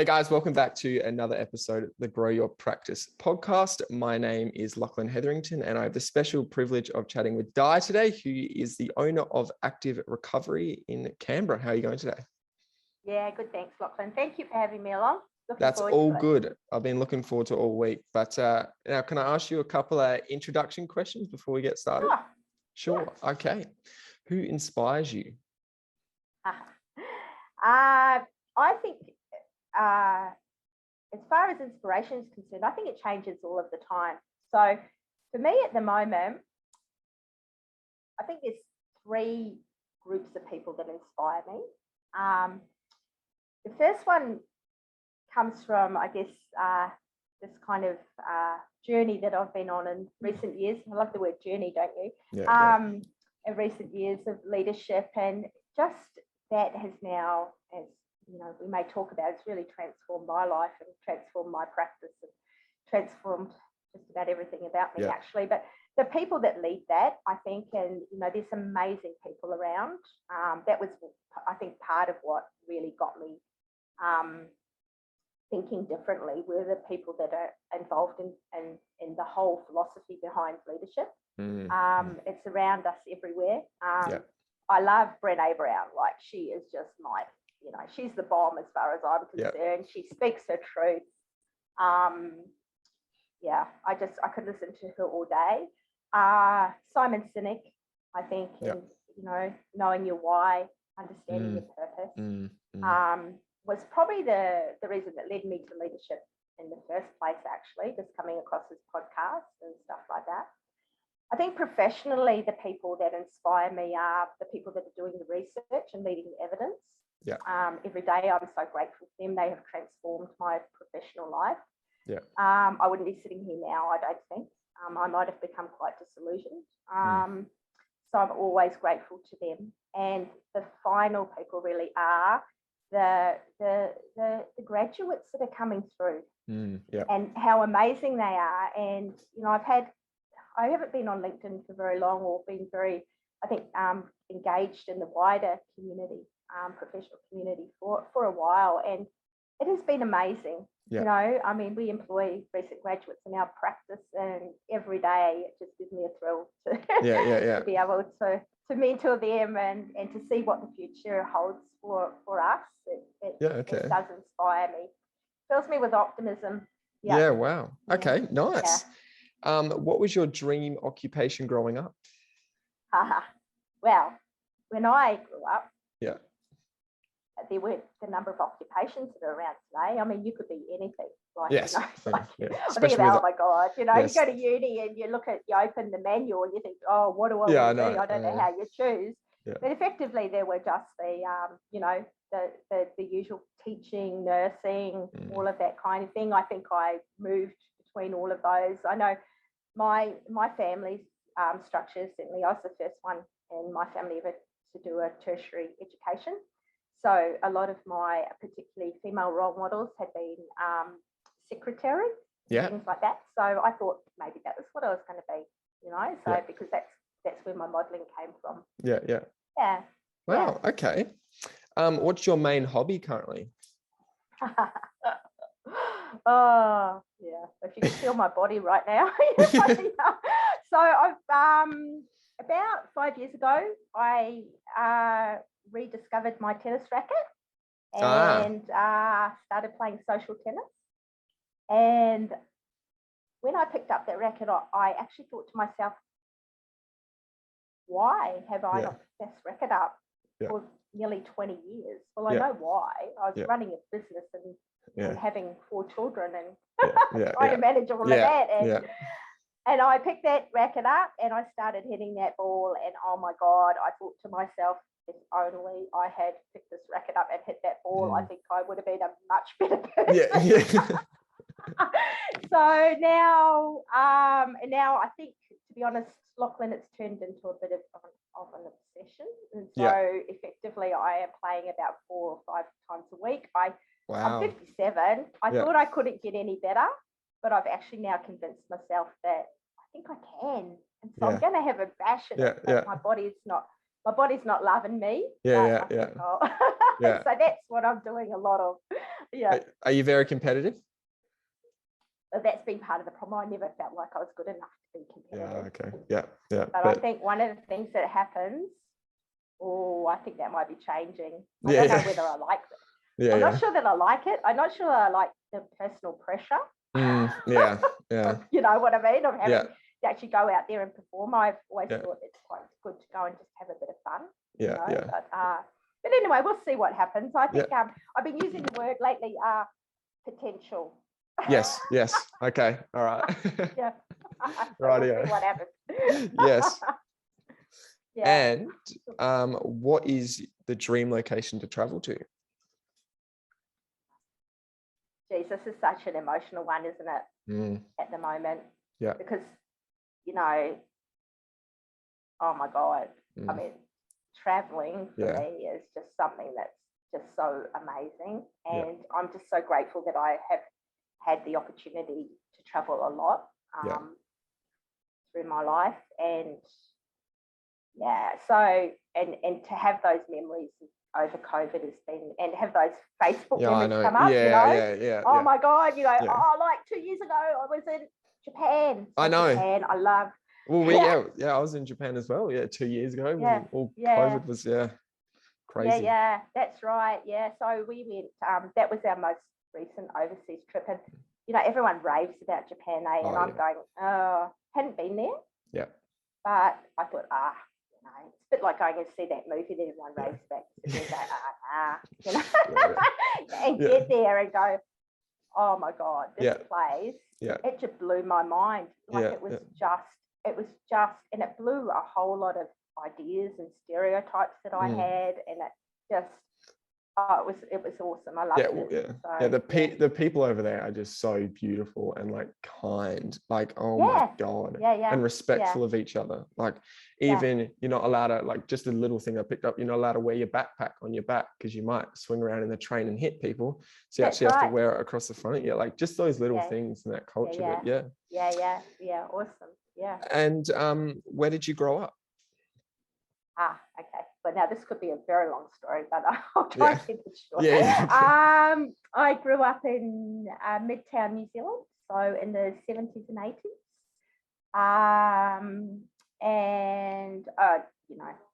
Hey guys, welcome back to another episode of the Grow Your Practice podcast. My name is Lachlan Hetherington, and I have the special privilege of chatting with Di today, who is the owner of Active Recovery in Canberra. How are you going today? Yeah, good. Thanks, Lachlan. Thank you for having me along. That's all good. I've been looking forward to all week. But now, can I ask you a couple of introduction questions before we get started? Sure. Yeah. Okay. Who inspires you? I think as far as inspiration is concerned, I think it changes all of the time. So for me at the moment, I think there's three groups of people that inspire me. The first one comes from, I guess, this kind of journey that I've been on in recent years. I love the word journey, don't you? Yeah. In recent years of leadership, and just that has now, as you know, we may talk about, it's really transformed my life and transformed my practice and transformed just about everything about me, actually. But the people that lead that, I think, and you know, there's amazing people around. That was, I think, part of what really got me thinking differently were the people that are involved in the whole philosophy behind leadership. It's around us everywhere. I love Brené Brown. Like, she is just my, you know, she's the bomb as far as I'm concerned. She speaks her truth. I could listen to her all day. Simon Sinek, I think, in, you know, knowing your why, understanding your purpose, was probably the reason that led me to leadership in the first place, actually, just coming across his podcasts and stuff like that. I think professionally, the people that inspire me are the people that are doing the research and leading the evidence. Every day, I'm so grateful for them. They have transformed my professional life. I wouldn't be sitting here now, I don't think. I might have become quite disillusioned. So I'm always grateful to them. And the final people really are the graduates that are coming through, and how amazing they are. And you know, I haven't been on LinkedIn for very long, or been very, I think, engaged in the wider community, professional community for a while, and it has been amazing. You know, I mean, we employ recent graduates in our practice, and every day it just gives me a thrill to be able to mentor them and to see what the future holds for us. It does inspire me, fills me with optimism. Wow. Okay, nice. What was your dream occupation growing up? Well, when I grew up, there weren't the number of occupations that are around today. I mean, you could be anything. Like, you know, I think about, oh my God, you know, you go to uni and you open the manual and you think, oh, what do I want to be? I don't know how you choose. But effectively, there were just the, you know, the usual teaching, nursing, all of that kind of thing. I think I moved between all of those. I know my family's structure, certainly I was the first one in my family ever to do a tertiary education. So a lot of my particularly female role models had been secretary, things like that. So I thought maybe that was what I was going to be, you know, so because that's where my modelling came from. Wow. Okay. What's your main hobby currently? Oh, yeah. If you could feel my body right now. So I've about 5 years ago, I rediscovered my tennis racket and started playing social tennis. And when I picked up that racket, I actually thought to myself, why have I not picked this racket up for nearly 20 years? Well, I know why. I was running a business and having 4 children and trying to manage all of that. And I picked that racket up and I started hitting that ball. And oh my God, I thought to myself, if only I had picked this racket up and hit that ball, I think I would have been a much better person. So now I think, to be honest, Lachlan, it's turned into a bit of an obsession. And so effectively I am playing about 4 or 5 times a week. I'm 57. I thought I couldn't get any better, but I've actually now convinced myself that I think I can. And so I'm going to have a bash at it, but my body's not loving me. Yeah. So that's what I'm doing a lot of. Yeah. Are you very competitive? But that's been part of the problem. I never felt like I was good enough to be competitive. Yeah. Okay. Yeah. But I think one of the things that happens, I think that might be changing. I Yeah, don't know whether I like it. Yeah. I'm not sure that I like it. I'm not sure I like the personal pressure. Yeah. You know what I mean? Of having Yeah. to actually go out there and perform. I've always Yeah. thought it's quite good to go and just have a bit of fun. Yeah. You know? But anyway, we'll see what happens. I think I've been using the word lately, potential. Yes. Okay. All right. Yeah. Right. We'll see what happens. Yes. Yeah. And what is the dream location to travel to? Geez, this is such an emotional one, isn't it? At the moment. Yeah. Because, you know, oh my God. I mean, traveling for me is just something that's just so amazing. And I'm just so grateful that I have had the opportunity to travel a lot through my life. And so and to have those memories over COVID has been, and have those Facebook memories come up, Yeah. Oh my God, like 2 years ago I was in Japan. I know. Japan, I love. Well, I was in Japan as well. 2 years ago when all COVID was crazy. Yeah, that's right. Yeah, so we went. That was our most recent overseas trip, and everyone raves about Japan, and I'm going, hadn't been there. Yeah. But I thought, it's a bit like going and see that movie that everyone raves about. And get there and go, oh my God, this place, it just blew my mind. Like it was just, and it blew a whole lot of ideas and stereotypes that I had, and it just, it was awesome. I loved it. So, the people over there are just so beautiful and like kind, like my God, and respectful of each other. Like even you're not allowed to, like, just a little thing I picked up, you're not allowed to wear your backpack on your back because you might swing around in the train and hit people, so you actually have to wear it across the front. Like just those little things in that culture. Awesome. And where did you grow up? Okay. But now this could be a very long story, but I'll try to keep it short. I grew up in Midtown, New Zealand, so in the 70s and 80s. And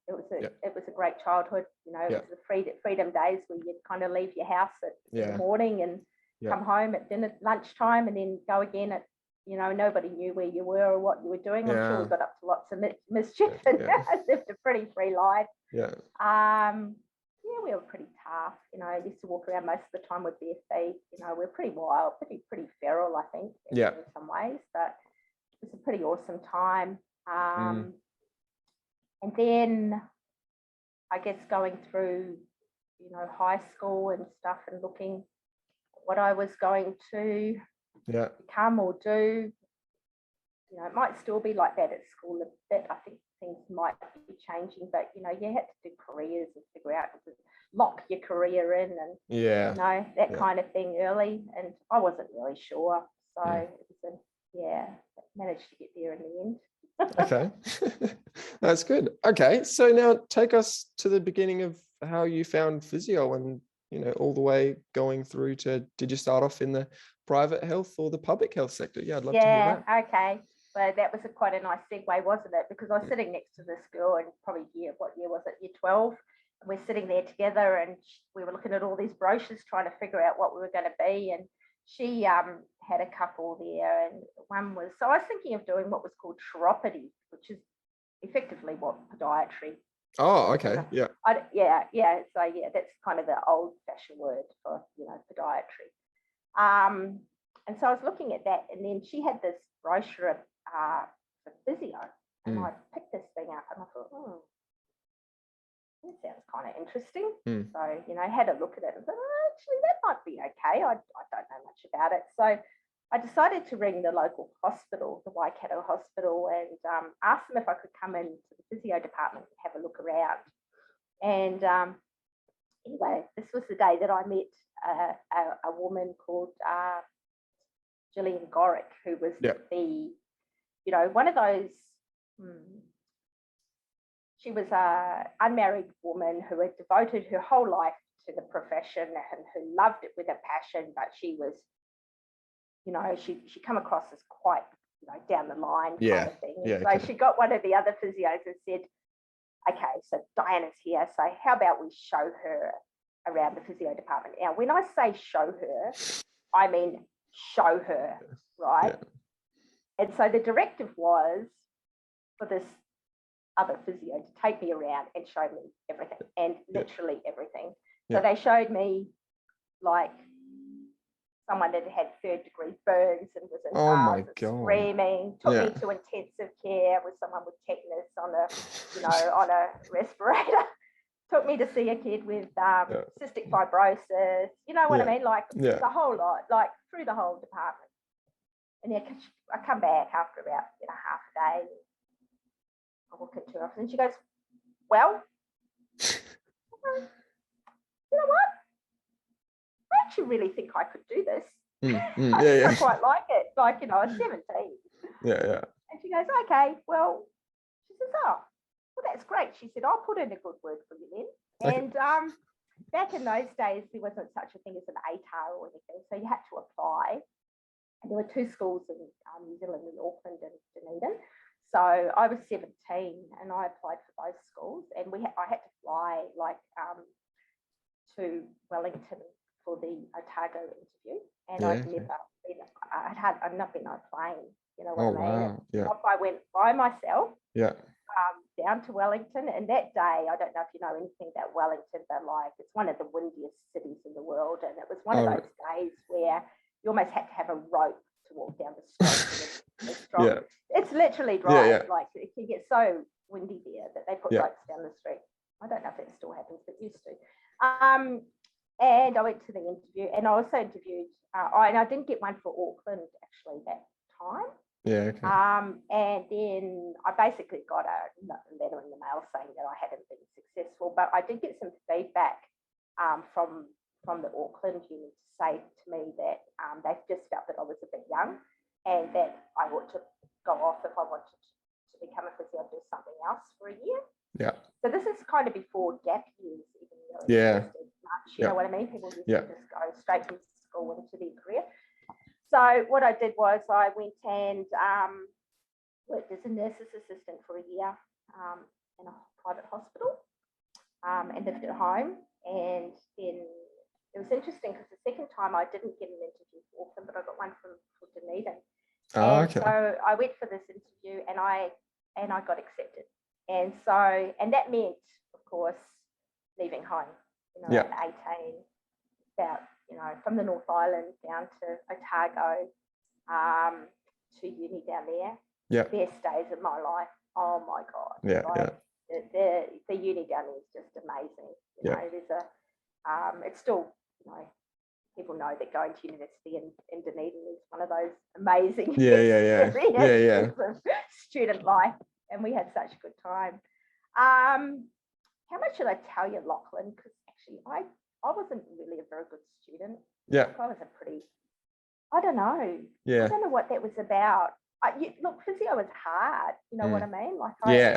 it was a great childhood. It was the freedom days where you'd kind of leave your house in the morning and come home at lunchtime, and then go again at, nobody knew where you were or what you were doing. I'm sure we got up to lots of mischief and lived a pretty free life. We were pretty tough. I used to walk around most of the time with bare feet. We're pretty wild, pretty feral, I think, in some ways. But it was a pretty awesome time. And then I guess going through, high school and stuff, and looking at what I was going to become or do. It might still be like that at school a bit. I think things might be changing, but you had to do careers and figure out to lock your career in, and that kind of thing early. And I wasn't really sure, so it was managed to get there in the end. Okay. That's good. Okay, so now take us to the beginning of how you found physio, and all the way going through to, did you start off in the private health or the public health sector? I'd love to hear that. Okay. So that was quite a nice segue, wasn't it? Because I was sitting next to this girl, and probably what year was it? Year 12. And we're sitting there together, and we were looking at all these brochures trying to figure out what we were going to be. And she had a couple there, and one was, so I was thinking of doing what was called chiropody, which is effectively what podiatry. Oh, okay. So that's kind of the old-fashioned word for podiatry. And so I was looking at that, and then she had this brochure for physio, and I picked this thing up, and I thought, this sounds kind of interesting. So I had a look at it and thought, actually that might be okay. I don't know much about it. So I decided to ring the local hospital, the Waikato hospital, and ask them if I could come into the physio department and have a look around. And anyway, this was the day that I met a woman called Gillian Gorick, who was the, one of those, she was an unmarried woman who had devoted her whole life to the profession and who loved it with a passion, but she was, you know, she come across as quite, you know, down the line kind of thing. And so she got one of the other physios and said, okay, so Dianna's here, so how about we show her around the physio department? Now, when I say show her, I mean show her, right? And so the directive was for this other physio to take me around and show me everything, and literally everything. So they showed me like someone that had third-degree burns and was in screaming, took me to intensive care with someone with tetanus on a, you know, on a respirator. Took me to see a kid with cystic fibrosis, you know what I mean? Like the whole lot, like through the whole department. And then I come back after about, you know, half a day. I walk into her office and she goes, well, you know what? I actually really think I could do this. I quite like it. Like, you know, I was 17. And she goes, okay, well, she says, oh, well, that's great. She said, I'll put in a good word for you then. And back in those days, there wasn't such a thing as an ATAR or anything. So you had to apply. And there were 2 schools in New Zealand, in Auckland and Dunedin. So I was 17 and I applied for both schools. And I had to fly like to Wellington for the Otago interview. And I'd not been on a plane, you know what I mean? Wow. I went by myself down to Wellington, and that day, I don't know if you know anything about Wellington, but like it's one of the windiest cities in the world, and it was one of those days where you almost had to have a rope to walk down the street. It's literally dry. Like it can get so windy there that they put ropes down the street. I don't know if it still happens, but used to. And I went to the interview, and I also interviewed, and I didn't get one for Auckland actually that time. And then I basically got a letter in the mail saying that I hadn't been successful, but I did get some feedback from the Auckland unit to say to me that they just felt that I was a bit young and that I ought to go off if I wanted to become a physio and do something else for a year. So this is kind of before gap years even really existed much, you know what I mean? People used to just go straight from school into their career. So what I did was I went and worked as a nurse's assistant for a year in a private hospital and lived at home. And then it was interesting because the second time I didn't get an interview for Auckland, but I got one for Dunedin. So I went for this interview and I got accepted. And that meant, of course, leaving home, you know, at 18, about, you know, from the North Island down to Otago to uni down there. Best days of my life. Oh my God. The uni down there is just amazing. You know, there's it's still, you know, people know that going to university in Dunedin is one of those amazing experiences of student life. And we had such a good time. How much should I tell you, Lachlan? Because actually I wasn't really a very good student. I was a pretty, I don't know. I don't know what that was about. Look, physio was hard. You know what I mean? Like it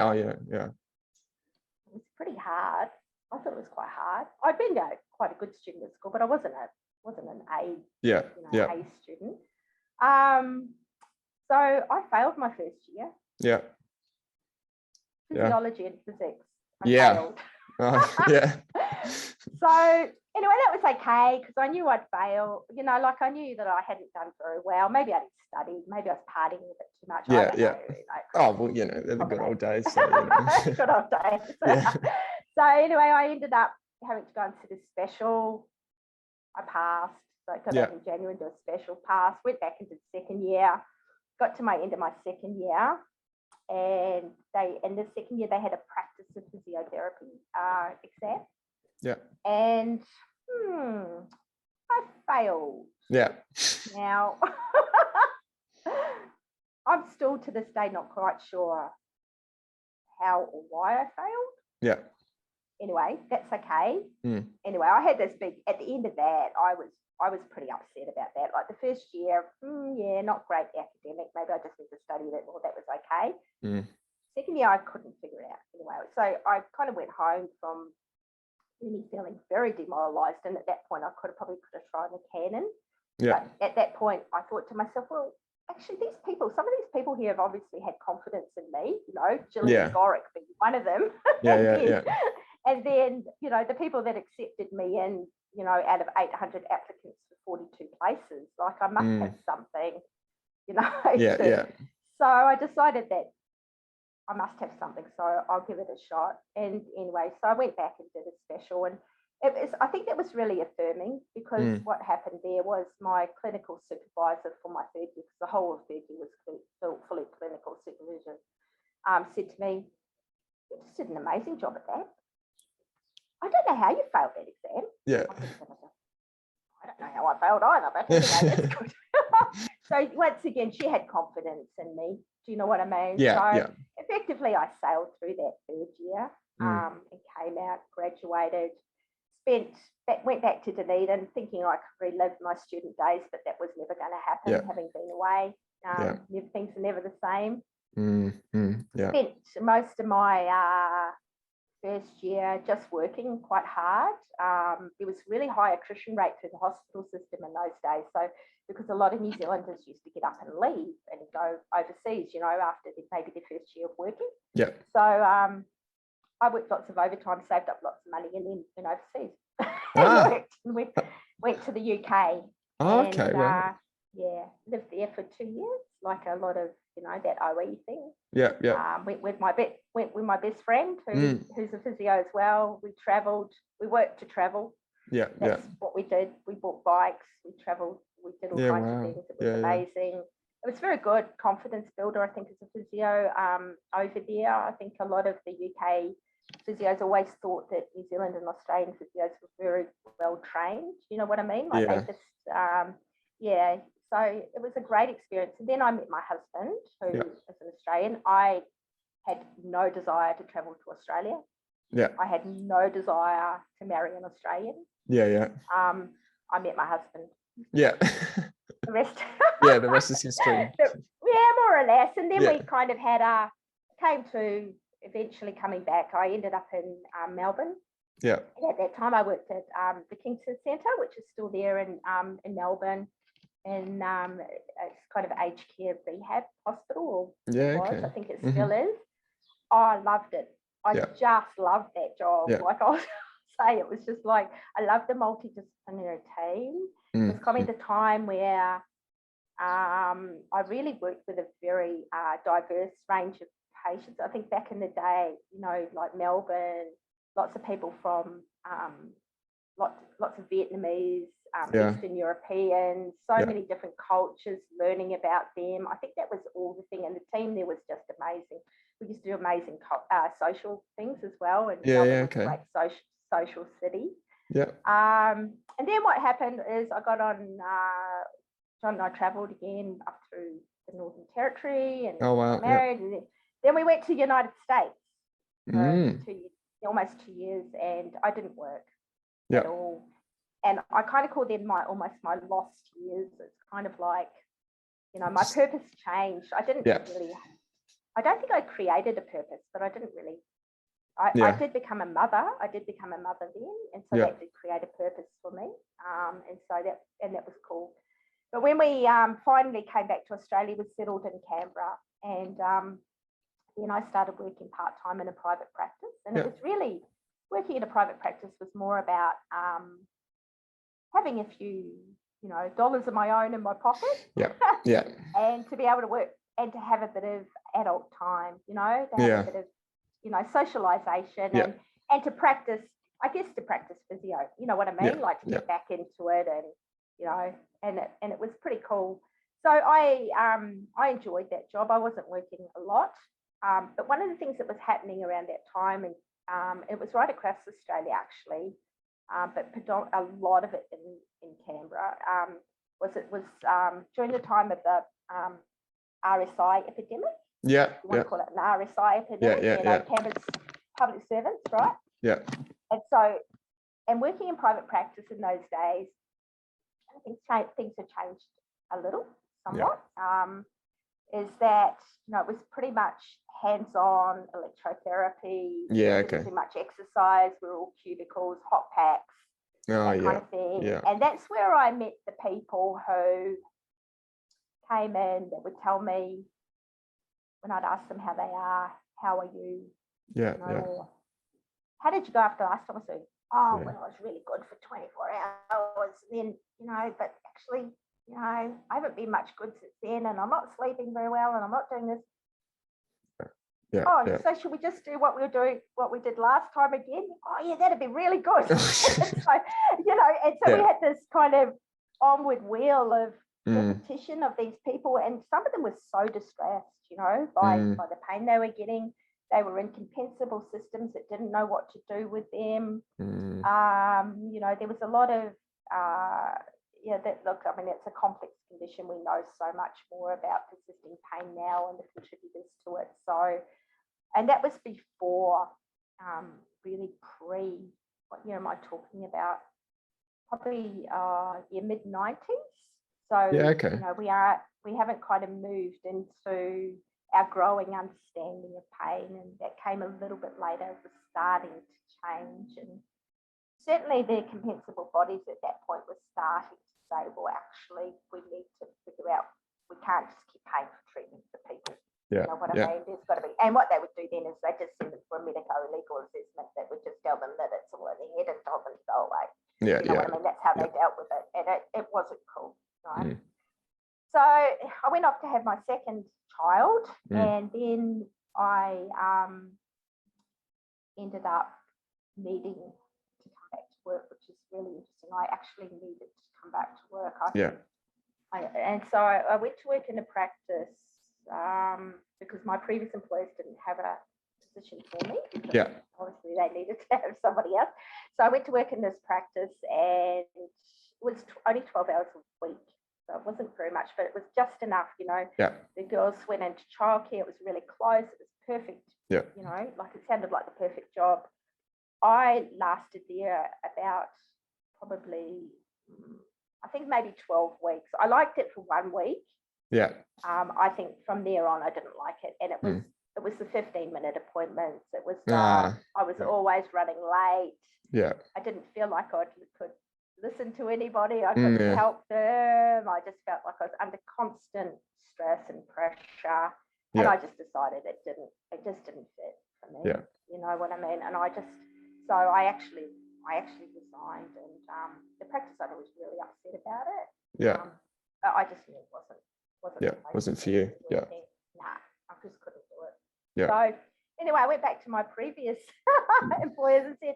was pretty hard. I thought it was quite hard. I'd been quite a good student at school, but I wasn't an A, A student. So I failed my first year. Physiology and physics. I failed. So anyway, that was okay because I knew I'd fail. You know, like I knew that I hadn't done very well. Maybe I didn't study. Maybe I was partying a bit too much. I don't know, Oh well, you know, they're the good old days. So, you know. Good old days. So anyway, I ended up having to go into this special. I passed. So I got out in January into a special pass. Went back into the second year. Got to my end of my second year. And in the second year they had a practice of physiotherapy exam. And I failed. Now I'm still to this day not quite sure how or why I failed. Anyway, that's okay. Anyway, I had this big, at the end of that, I was pretty upset about that. Like the first year, not great academic. Maybe I just need to study a bit more. That was okay. Second year, I couldn't figure it out anyway. So I kind of went home from really feeling very demoralised. And at that point, I could have tried the Canon. Yeah. But at that point, I thought to myself, well, actually, some of these people here have obviously had confidence in me, Gillian Gorick being one of them. And then, the people that accepted me in, out of 800 applicants for 42 places, like I must have something, So I decided that I must have something, so I'll give it a shot. And anyway, so I went back and did a special, and I think that was really affirming, because what happened there was my clinical supervisor for my third year, because the whole of third year was fully clinical supervision, said to me, "You just did an amazing job at that. I don't know how you failed that exam." Yeah. I don't know how I failed either, but anyway, that's good. So once again, she had confidence in me. Do you know what I mean? So effectively, I sailed through that third year and came out, graduated, went back to Dunedin thinking I could relive my student days, but that was never going to happen, having been away. Things are never the same. Spent most of my first year just working quite hard. There was really high attrition rate through the hospital system in those days. So because a lot of New Zealanders used to get up and leave and go overseas, after maybe their first year of working. Yeah. So I worked lots of overtime, saved up lots of money, and then went overseas. And went to the UK. Oh, okay. Wow. Lived there for 2 years, like a lot of that OE thing. Went with my best friend who's a physio as well. We travelled. We worked to travel. That's what we did. We bought bikes. We travelled. We did all kinds of things. It was amazing. It was very good confidence builder, I think, as a physio over there. I think a lot of the UK physios always thought that New Zealand and Australian physios were very well trained. You know what I mean? Like they just, So it was a great experience. And then I met my husband, who is an Australian. I had no desire to travel to Australia. I had no desire to marry an Australian. I met my husband. The rest. The rest is history. More or less. And then we kind of came to eventually coming back. I ended up in Melbourne. And at that time, I worked at the Kingston Centre, which is still there in Melbourne. And it's kind of aged care rehab hospital. I think it still is. Oh, I loved it. I just loved that job. Like I'll say, it was just like, I loved the multidisciplinary team. It was kind of the time where I really worked with a very diverse range of patients. I think back in the day, like Melbourne, lots of people from lots of Vietnamese, Eastern Europeans, so many different cultures, learning about them. I think that was all the thing. And the team there was just amazing. We used to do amazing social things as well. And Melbourne was a great social city. And then what happened is I got on, John and I travelled again up through the Northern Territory and got married. And then we went to the United States for almost 2 years, and I didn't work at all. And I kind of call them almost my lost years. It's kind of like, my purpose changed. I didn't really, I don't think I created a purpose, but I didn't really. I did become a mother. I did become a mother then, and so that did create a purpose for me. And that was cool. But when we finally came back to Australia, we settled in Canberra, and then I started working part-time in a private practice. And it was really, working in a private practice was more about having a few, dollars of my own in my pocket. And to be able to work and to have a bit of adult time, to have a bit of, socialization and to practice, to practice physio, you know what I mean? Like to get back into it and, and it was pretty cool. So I enjoyed that job. I wasn't working a lot. But one of the things that was happening around that time, and it was right across Australia actually, but a lot of it in Canberra, was during the time of the RSI epidemic. You want to call it an RSI epidemic. Canberra's public servants, right? And so, and working in private practice in those days, I think things have changed a little, somewhat. is that, it was pretty much hands-on electrotherapy. Yeah, Didn't okay. do much exercise. We were all cubicles, hot packs, that kind of thing. Yeah. And that's where I met the people who came in that would tell me, when I'd ask them how they are, how are you? Yeah, Or, how did you go after last time I saw you? Oh, well, I was really good for 24 hours. And then, but actually, I haven't been much good since then, and I'm not sleeping very well, and I'm not doing this. So should we just do what we did last time again? Oh, yeah, that'd be really good. So, and so we had this kind of onward wheel of repetition of these people, and some of them were so distressed, by the pain they were getting. They were in compensable systems that didn't know what to do with them. There was a lot of, it's a complex condition. We know so much more about persisting pain now and the contributors to it. So, and that was before, really what year am I talking about? Probably mid-90s. So, we haven't kind of moved into our growing understanding of pain, and that came a little bit later. It was starting to change, and certainly their compensable bodies at that point were starting to say, well, actually, we need to figure out, we can't just keep paying for treatment for people. You know what I mean? There's got to be, and what they would do then is they just send them for a medico-legal assessment that would just tell them that it's all in their head and tell them to go away. You know what I mean? That's how they dealt with it, and it wasn't cool, right? So I went off to have my second child, and then I ended up needing to come back to work, which is really interesting. I actually needed to come back to work. And so I went to work in a practice because my previous employers didn't have a position for me. Obviously, they needed to have somebody else. So I went to work in this practice, and it was only 12 hours a week. So it wasn't very much, but it was just enough, The girls went into childcare. It was really close. It was perfect. It sounded like the perfect job. I lasted there about probably, I think maybe 12 weeks. I liked it for 1 week. I think from there on, I didn't like it. And it was the 15-minute appointments. It was, I was always running late. I didn't feel like I could listen to anybody. I couldn't help them. I just felt like I was under constant stress and pressure. And I just decided it just didn't fit for me. You know what I mean? And I actually resigned, and the practice owner was really upset about it. But I just knew it wasn't for you. Nah, I just couldn't do it. So anyway, I went back to my previous employers and said,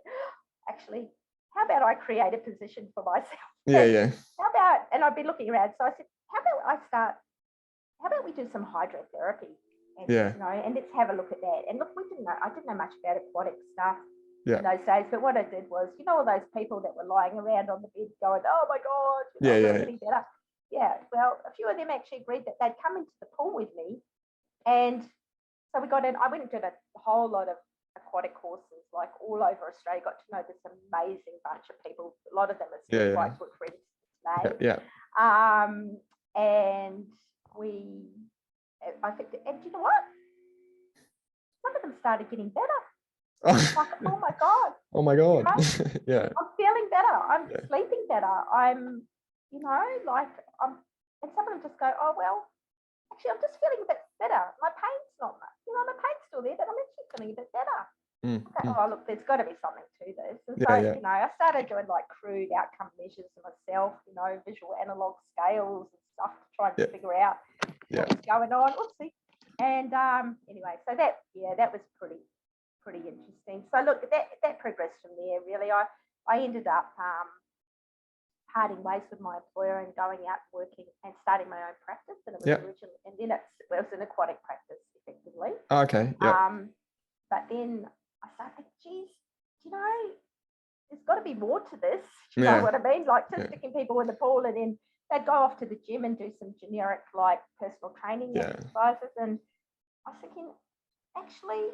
actually, how about I create a position for myself? How about, and I'd be looking around. So I said, how about we do some hydrotherapy? And, and let's have a look at that. And look, I didn't know much about aquatic stuff in those days. But what I did was, all those people that were lying around on the bed going, oh my God, I'm getting better. Well, a few of them actually agreed that they'd come into the pool with me. And so we got in, I went and did a whole lot of aquatic courses, like all over Australia. Got to know this amazing bunch of people. A lot of them are still quite good friends today. And I think, and you know what? Some of them started getting better. Like, oh my God. I'm feeling better. I'm sleeping better. I'm, and some of them just go, oh, well, actually, I'm just feeling a bit better. My pain's not much. My pain's still there, but I'm actually feeling a bit better. Okay, oh, look, there's got to be something to this. And so, I started doing like crude outcome measures myself, visual analog scales and stuff to try and figure out what was going on. Oopsie. And anyway, so that was pretty interesting. So look, that progressed from there. Really, I ended up parting ways with my employer and going out working and starting my own practice. And it was originally, and then it was an aquatic practice effectively. But then I started thinking, geez, there's got to be more to this. You know what I mean? Like just sticking people in the pool, and then they'd go off to the gym and do some generic like personal training exercises. And I was thinking, actually,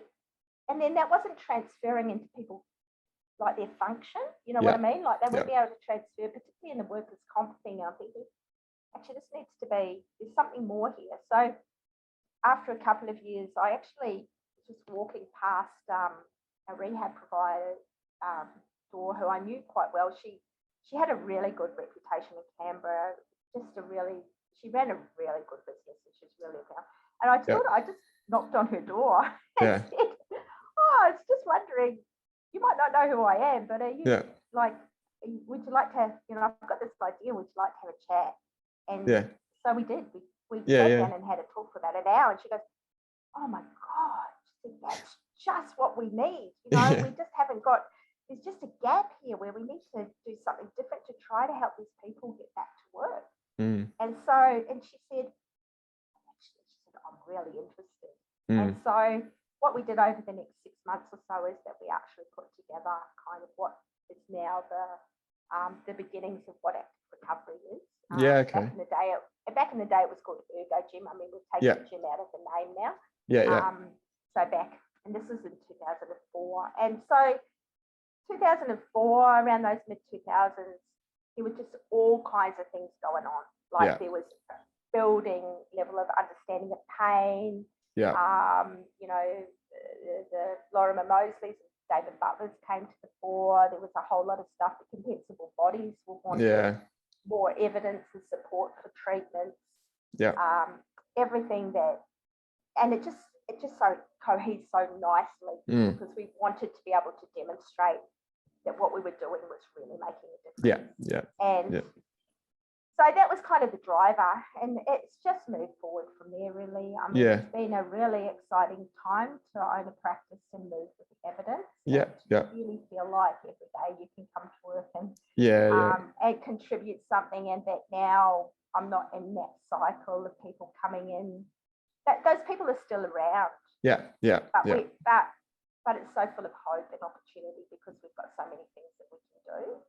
and then that wasn't transferring into people like their function. You know what I mean? Like they wouldn't be able to transfer, particularly in the workers' comp thing. I'm thinking, actually, this needs to be, there's something more here. So after a couple of years, I actually was just walking past a rehab provider door who I knew quite well. She had a really good reputation in Canberra. She ran a really good business, and she's really well. And I just knocked on her door and said, "Oh, I was just wondering, you might not know who I am, but are you would you like to, I've got this idea, would you like to have a chat?" And so we did. We sat down and had a talk for about an hour, and she goes, "Oh my God, that's just what we need. We just haven't got, there's just a gap here where we need to do something different to try to help these people get back to work." And she said, "I'm really interested." And so what we did over the next 6 months or so is that we actually put together kind of what is now the beginnings of what active recovery is. Back in the day, it was called Ergo Gym. I mean, we've taken the gym out of the name now. So back, and this was in 2004. And so 2004, around those mid-2000s, there were just all kinds of things going on. There was building level of understanding of pain. The Lorimer Mosleys and David Butlers came to the fore. There was a whole lot of stuff. The compensable bodies were wanting more evidence and support for treatments. Everything that, and it just so cohedes so nicely because we wanted to be able to demonstrate that what we were doing was really making a difference. So that was kind of the driver, and it's just moved forward from there, really. I mean, it's been a really exciting time to own a practice and move with the evidence. Really feel like every day you can come to work and contribute something, and that now I'm not in that cycle of people coming in. That those people are still around. But it's so full of hope and opportunity because we've got so many things that we can do.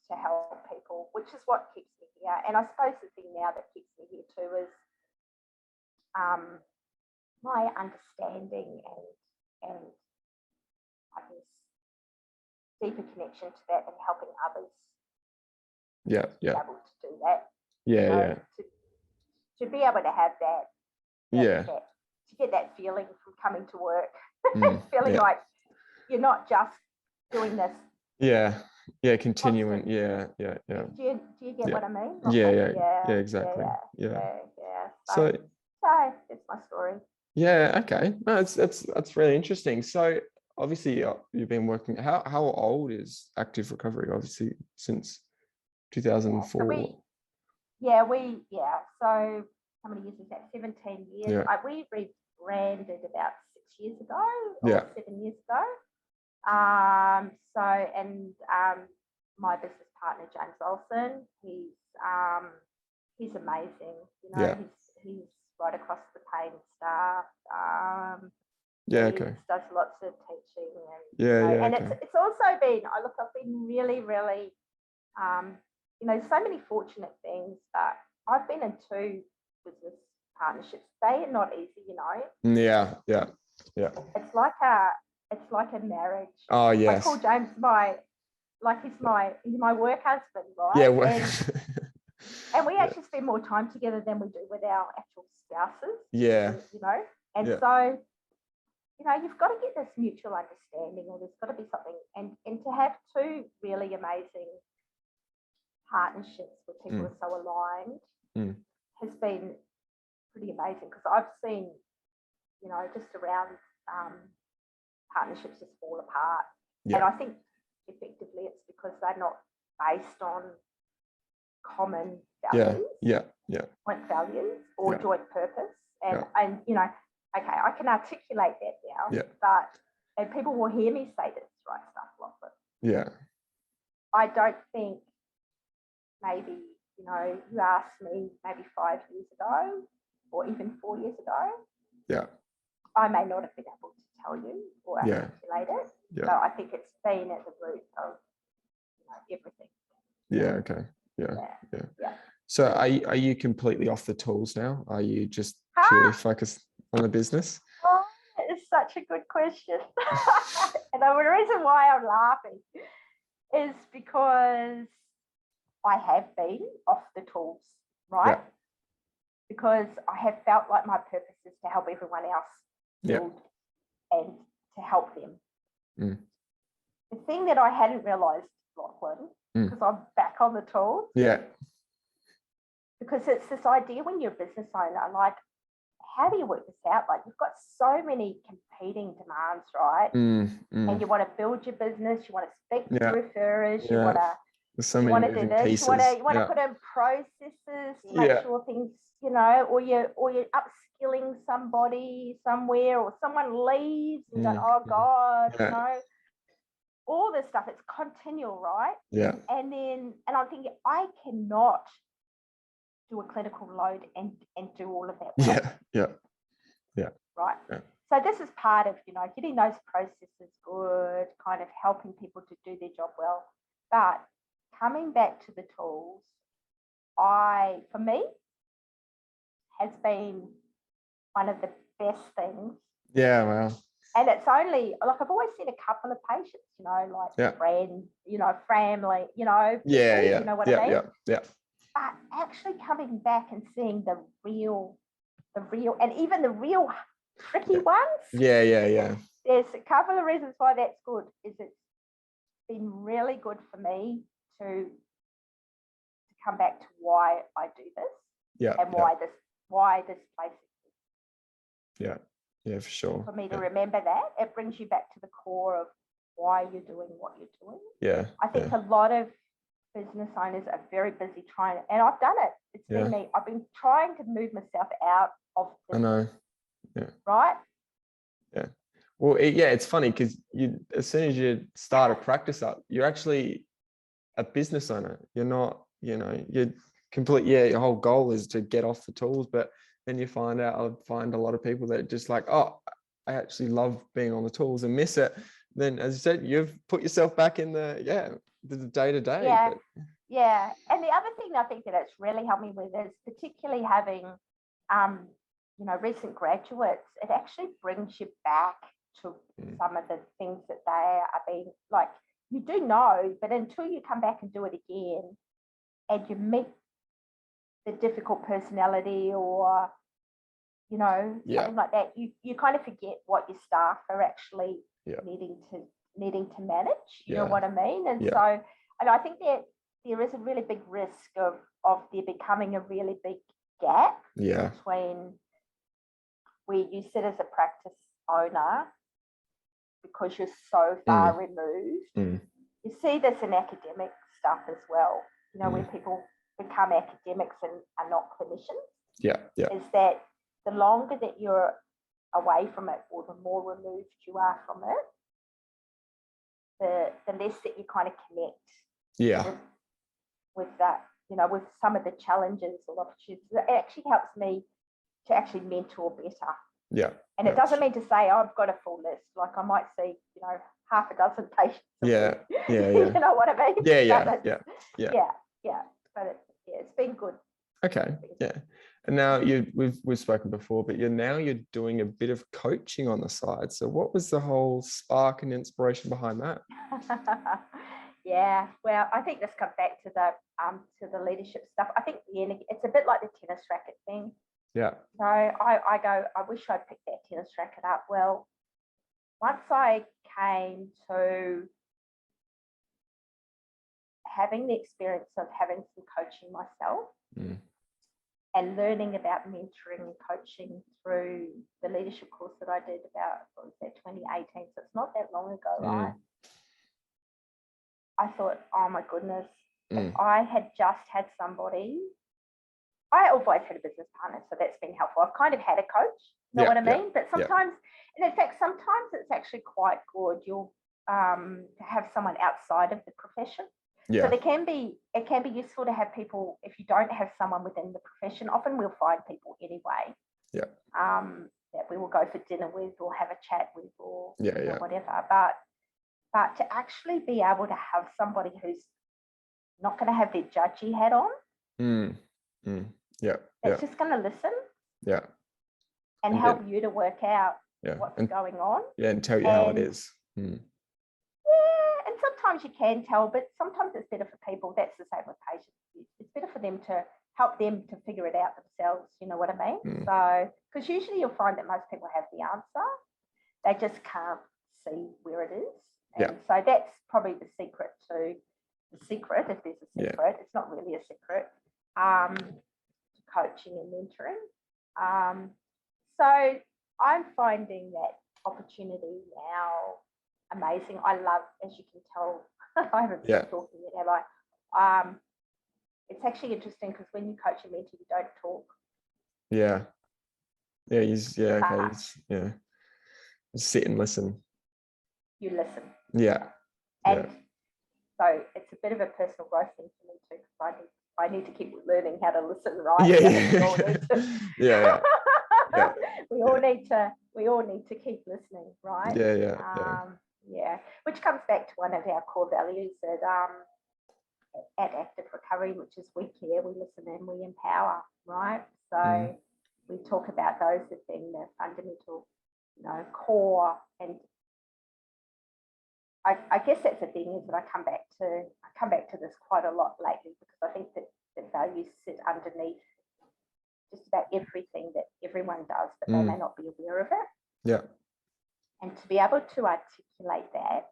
To help people, which is what keeps me here. And I suppose the thing now that keeps me here too is my understanding and I guess deeper connection to that and helping others be able to do that. To be able to have that, to get that feeling from coming to work, feeling like you're not just doing this. Continuing. Do you get what I mean? Exactly. So that's my story. Okay. No, that's really interesting. So obviously you've been working. How old is Active Recovery? Obviously since 2004. So how many years is that? 17 years. We rebranded about 6 years ago or 7 years ago. My business partner James Olsen, he's amazing. He's right across the pain staff. Does lots of teaching and it's also been. I've been really, really, so many fortunate things. I've been in 2 business partnerships. They are not easy, It's like a marriage. Oh yes. I call James he's my work husband, right? And we actually spend more time together than we do with our actual spouses. So you've got to get this mutual understanding, or there's got to be something, and to have 2 really amazing partnerships where people are so aligned has been pretty amazing, because I've seen just around partnerships just fall apart. And I think effectively it's because they're not based on common values. Joint values or joint purpose. And I can articulate that now. And people will hear me say this right stuff a lot, but I don't think maybe, you asked me maybe 5 years ago or even 4 years ago. I may not have been able to tell you or articulate it. So I think it's been at the root of everything. So are you completely off the tools now? Are you just purely focused on the business? Oh, it's such a good question. And the reason why I'm laughing is because I have been off the tools, right? because I have felt like my purpose is to help everyone else build and to help them. The thing that I hadn't realised, Lachlan, because I'm back on the tools. Yeah. Because it's this idea when you're a business owner, like, how do you work this out? Like, you've got so many competing demands, right? And you want to build your business, you want to speak to referrers, you want to. There's so many moving pieces. You want to put in processes to make sure things, you know, or you're upskilling somebody somewhere, or someone leaves and you go, oh God, you know, all this stuff. It's continual, right? Yeah. And I'm thinking, I cannot do a clinical load and do all of that. Well. Yeah. Right. Yeah. So this is part of, you know, getting those processes good, kind of helping people to do their job well. But coming back to the tools, for me, has been one of the best things. Yeah, wow. And it's only, like, I've always seen a couple of patients, you know, like friend, you know, family, you know. Yeah. You know what I mean? Yeah. But actually coming back and seeing the real, and even the real tricky ones. Yeah. There's a couple of reasons why that's good. Is it's been really good for me to come back to why I do this. Yeah. And why this place exists. Yeah, for sure. For me to remember that, it brings you back to the core of why you're doing what you're doing. Yeah. I think a lot of business owners are very busy trying, and I've done it. It's been me. I've been trying to move myself out of business. I know. Yeah. Right? Yeah. Well, it's funny because as soon as you start a practice up, you're actually a business owner. You're not, you know, you're complete. Yeah, your whole goal is to get off the tools, but then you find a lot of people that just like, oh, I actually love being on the tools and miss it. Then, as you said, you've put yourself back in the day to day. Yeah. And the other thing I think that it's really helped me with is particularly having, you know, recent graduates. It actually brings you back to some of the things that they are being like. You do know, but until you come back and do it again, and you meet the difficult personality or, you know, something like that, you kind of forget what your staff are actually needing to manage. You know what I mean? And so, and I think that there is a really big risk of there becoming a really big gap between where you sit as a practice owner because you're so far removed. You see this in academic stuff as well, you know, where people become academics and are not clinicians. Is that the longer that you're away from it, or the more removed you are from it, the less that you kind of connect with that, you know, with some of the challenges or opportunities. It actually helps me to actually mentor better. And it doesn't mean to say, oh, I've got a full list. Like, I might see, you know, half a dozen patients. You know what I mean? Yeah. But it's been good. Okay. Yeah. And now we've spoken before, but you're doing a bit of coaching on the side. So what was the whole spark and inspiration behind that? Well, I think this comes back to the leadership stuff. I think it's a bit like the tennis racket thing. So I go, I wish I'd picked that tennis racket up. Well, once I came to having the experience of having some coaching myself and learning about mentoring and coaching through the leadership course that I did about, 2018, so it's not that long ago, right? I thought, oh my goodness, if I had just had somebody, I always had a business partner, so that's been helpful. I've kind of had a coach, you know what I mean? But sometimes, and in fact, sometimes it's actually quite good to have someone outside of the profession. So it can be useful to have people, if you don't have someone within the profession. Often we'll find people anyway. That we will go for dinner with or have a chat with or whatever. But to actually be able to have somebody who's not going to have their judgy hat on. That's just going to listen. And help you to work out what's going on. And tell you how it is. And sometimes you can tell, but sometimes it's better for people. That's the same with patients. It's better for them to help them to figure it out themselves. You know what I mean? So, because usually you'll find that most people have the answer, they just can't see where it is. And so that's probably the secret, if there's a secret. It's not really a secret, to coaching and mentoring. So I'm finding that opportunity now amazing. I love, as you can tell, I haven't been talking yet, have I? It's actually interesting because when you coach and mentor, you don't talk. Just sit and listen. You listen. And so it's a bit of a personal growth thing for me too, because I need to keep learning how to listen, right? We all need to keep listening, right? Which comes back to one of our core values at Active Recovery, which is we care, we listen, and we empower, right? So we talk about those as being the fundamental, core. And I guess that's the thing, is that I come back to this quite a lot lately, because I think that the values sit underneath just about everything that everyone does, but they may not be aware of it. And to be able to articulate that,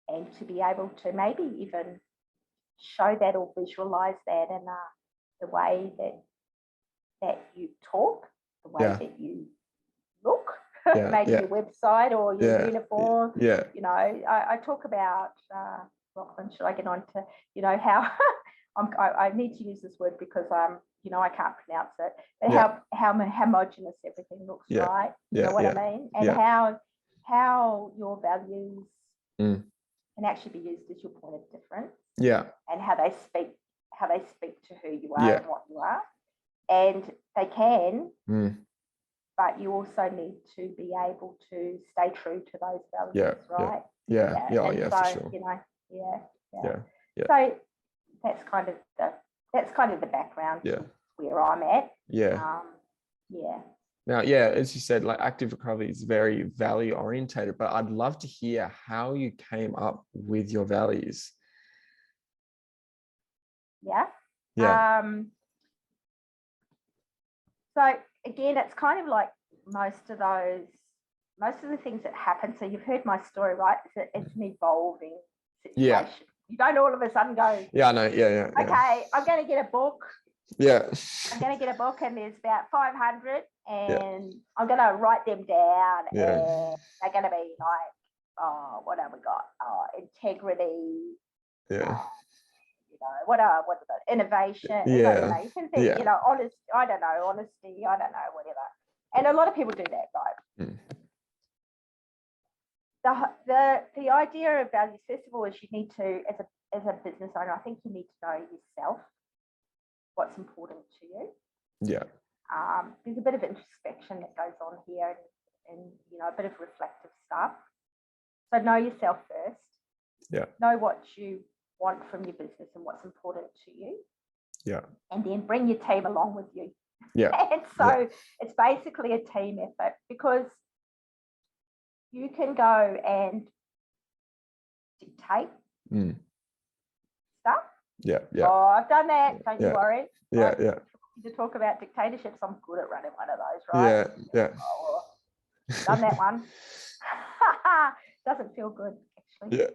and to be able to maybe even show that or visualize that in the way that you talk, the way that you look, maybe your website or your uniform. I talk about, Lachlan, should I get on to, how I need to use this word because I can't pronounce it, but how homogenous everything looks, right? You know what I mean? And how your values can actually be used as your point of difference. And how they speak to who you are and what you are. And they can, but you also need to be able to stay true to those values, right? For sure. So that's kind of the background to where I'm at. Now, as you said, like Active Recovery is very value orientated, but I'd love to hear how you came up with your values. So again, it's kind of like most of the things that happen. So you've heard my story, right? It's an evolving situation. You don't all of a sudden go, I know. Okay, I'm going to get a book. I'm going to get a book, and there's about 500, and I'm going to write them down, and they're going to be like, what have we got? Integrity. What are the innovation? You can think, honest. I don't know, honesty. I don't know, whatever. And a lot of people do that, right? The idea of values, first of all, is you need to, as a business owner, I think you need to know yourself, what's important to you. There's a bit of introspection that goes on here, and a bit of reflective stuff. So know yourself first. Know what you want from your business and what's important to you. And then bring your team along with you. And so it's basically a team effort, because you can go and dictate stuff. Oh, I've done that. Don't you worry. To talk about dictatorships, I'm good at running one of those, right? Done that one. Doesn't feel good, actually.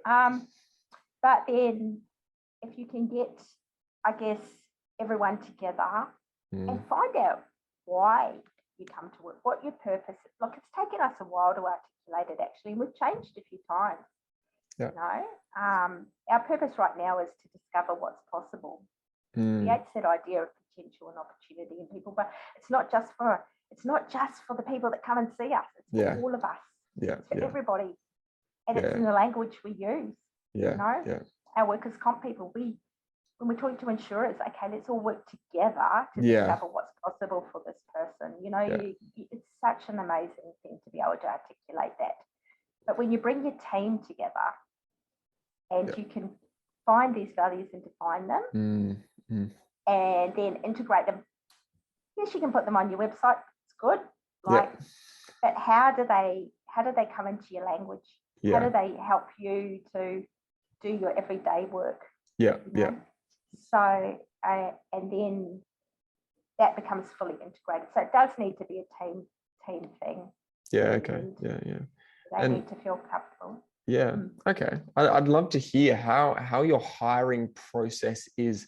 But then if you can get, I guess, everyone together and find out why you come to work, what your purpose is. Look, it's taken us a while to articulate it, actually, and we've changed a few times. Our purpose right now is to discover what's possible. Creates that idea of potential and opportunity in people, but it's not just for the people that come and see us. It's for all of us. It's for everybody, and it's in the language we use. Our workers' comp people, when we're talking to insurers, okay, let's all work together to discover what's possible for this person. It's such an amazing thing to be able to articulate that. But when you bring your team together and you can find these values and define them, and then integrate them, yes, you can put them on your website. It's good. But how do they come into your language? How do they help you to do your everyday work? So and then that becomes fully integrated. So it does need to be a team thing. Yeah. Okay. Yeah. They need to feel comfortable. Yeah. Okay. I'd love to hear how your hiring process is,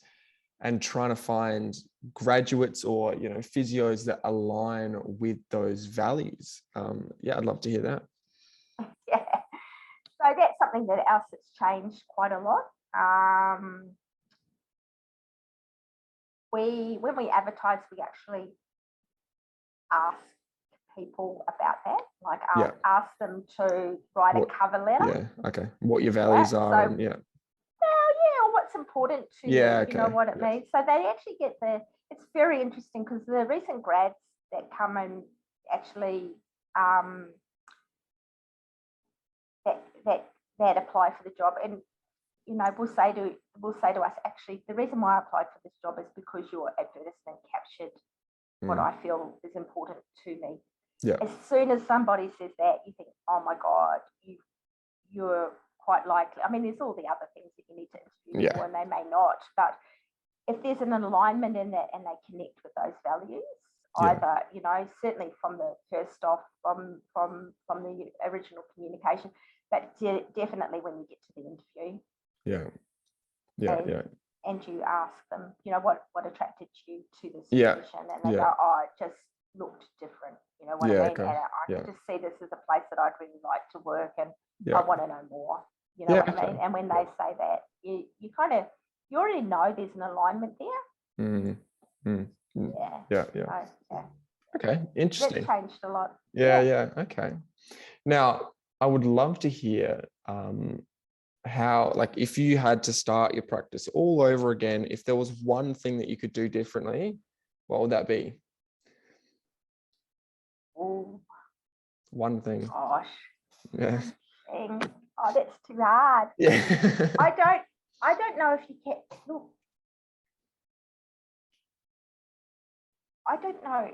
and trying to find graduates or physios that align with those values. I'd love to hear that. Yeah. So that's something that else that's changed quite a lot. When we advertise, we actually ask people about that, like ask them to write a cover letter. Yeah. Okay. What your values are. So, or what's important to you. Okay. You know what it means. So they actually get it's very interesting, because the recent grads that come and actually that apply for the job, and will say to us, actually, the reason why I applied for this job is because your advertisement captured what I feel is important to me. Yeah. As soon as somebody says that, you think, oh my God, you're quite likely. I mean, there's all the other things that you need to interview for, and they may not. But if there's an alignment in that and they connect with those values, either, certainly from the first off, from the original communication, but definitely when you get to the interview. And you ask them, what attracted you to this position, and they go, oh, it just looked different. You know what I mean? Okay. And I could just see this as a place that I'd really like to work, and I want to know more. You know what I mean? And when they say that, you already know there's an alignment there. Yeah. Okay, interesting. That's changed a lot. Yeah. Okay. Now, I would love to hear how, like, if you had to start your practice all over again, if there was one thing that you could do differently, what would that be? Ooh. One thing. Gosh. Yeah. Oh, that's too hard. Yeah. I don't know if you can. Look, I don't know.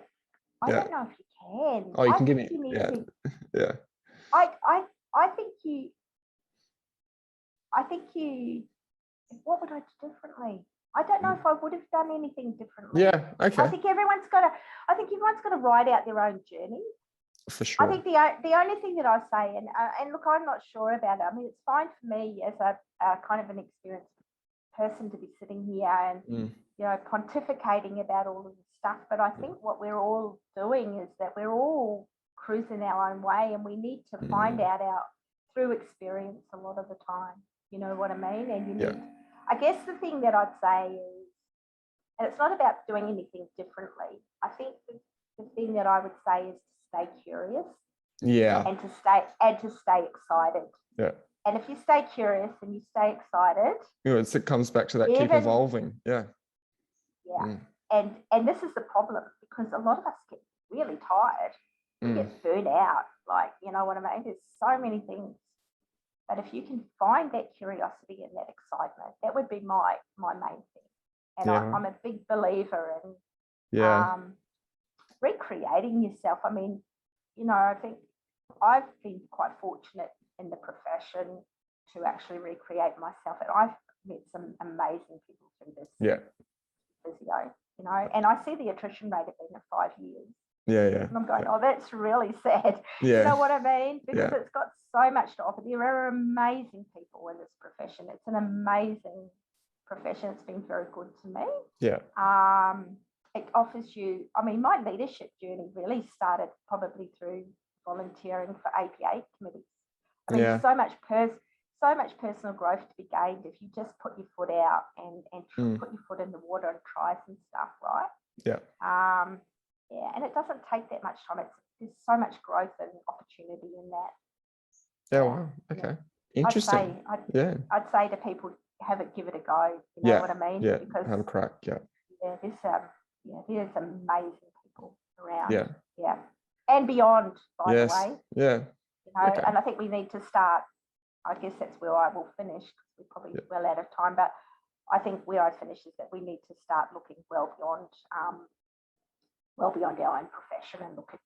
I don't know if you can. Oh, you can give me. Yeah. I think you. What would I do differently? I don't know if I would have done anything differently. Yeah. Okay. I think everyone's got to ride out their own journey. For sure. I think the only thing that I say, and look, I'm not sure about it. I mean, it's fine for me as a kind of an experienced person to be sitting here and pontificating about all of this stuff. But I think what we're all doing is that we're all cruising our own way, and we need to find out through experience a lot of the time. You know what I mean? And you need. I guess the thing that I'd say is, and it's not about doing anything differently. I think the thing that I would say is to stay curious. Yeah. And to stay excited. Yeah. And if you stay curious and you stay excited, it comes back to that keep evolving. Yeah. And this is the problem, because a lot of us get really tired. We get burnt out. Like, you know what I mean? There's so many things. But if you can find that curiosity and that excitement, that would be my main thing. And I'm a big believer in recreating yourself. I mean, I think I've been quite fortunate in the profession to actually recreate myself, and I've met some amazing people through this physio, and I see the attrition rate at being at 5 years. Yeah. And I'm going, oh, that's really sad. Yeah. You know what I mean? Because it's got so much to offer. There are amazing people in this profession. It's an amazing profession. It's been very good to me. Yeah. It offers you, I mean, my leadership journey really started probably through volunteering for APA committees. I mean, so much personal growth to be gained if you just put your foot out and put your foot in the water and try some stuff, right? Yeah. And it doesn't take that much time. There's so much growth and opportunity in that. Yeah. Wow. Okay. Interesting. I'd say to people, give it a go. You know what I mean? Yeah. Because have a crack. Yeah. There's amazing people around. Yeah. And beyond, by the way. Yeah. And I think we need to start. I guess that's where I will finish, because we're probably well out of time. But I think where I finish is that we need to start looking well beyond our own profession and look to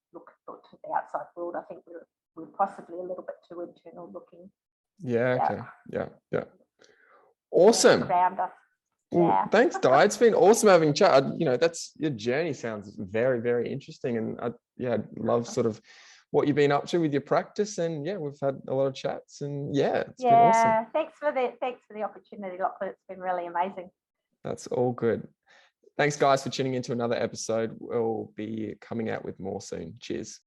the outside world. I think we're possibly a little bit too internal looking. Yeah. Okay. Yeah. Awesome. Around us. Well, thanks, Di. It's been awesome having a chat. That's your journey sounds very, very interesting. And I'd love sort of what you've been up to with your practice. And we've had a lot of chats, and it's been awesome. Thanks for the opportunity, Lachlan. It's been really amazing. That's all good. Thanks, guys, for tuning into another episode. We'll be coming out with more soon. Cheers.